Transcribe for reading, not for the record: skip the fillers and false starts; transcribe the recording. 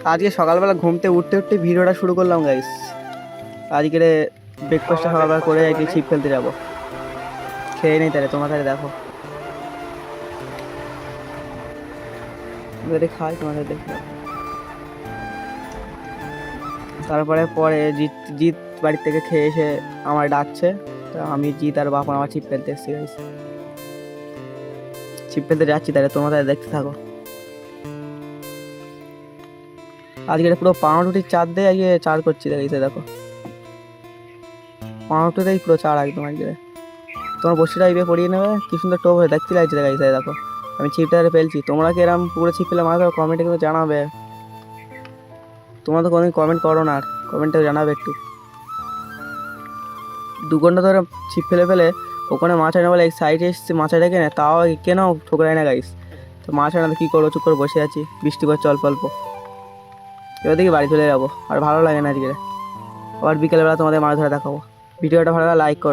আজকে সকালবেলা ঘুমতে উঠতে উঠতে ভিডিওটা শুরু করলাম গাইস। আজকে ব্রেকফাস্টটা সকালবেলা করে আজকে ছিপ ফেলতে যাবো। খেয়ে নেই তাহলে, তোমার তাহলে দেখো যদি খাই তোমাদের দেখো। তারপরে পরে জিৎ জিৎ বাড়ির থেকে খেয়ে এসে আমার ডাকছে, তো আমি জিৎ আর বাপন আমার ছিপ ফেলতে এসেছি গাইস। ছিপ ফেলতে যাচ্ছি, তাহলে তোমরা তাহলে দেখতে থাকো। আজকে পুরো পাউরুটির চার দিয়ে আজকে চার করছি গাইস, দেখো পাউরুটিতেই পুরো চার একদম আজকে। তোমার বসিটা ইয়ে পড়িয়ে নেবে, কি সুন্দর টোপ হয়ে দেখতে লাগছে গাইস। দেখো আমি ছিপটা ফেলছি, তোমরা কি এরকম পুরো ছিপ ফেলে মাছ ধরো? কমেন্টে কিন্তু জানাবে। তোমরা তো কোনোদিন কমেন্ট করো না, আর কমেন্টে জানাবে একটু। 2 ঘন্টা ধরে ছিপ ফেলে ফেলে ওখানে মাছ আনে বলে, এই সাইডে এসছে মাছ ডেকে না, তাও কেন ঠোকরায় না গাইস। তো মাছ আনাতে কী করবো, চুপ করে বসে আছি, বৃষ্টি পড়ছে অল্প অল্প। এবার দেখি বাড়ি চলে যাবো, আর ভালো লাগে না আজকে। আবার বিকেলবেলা তোমাদের মাছ ধরা দেখাবো। ভিডিওটা ভালো লাগে লাইক করো।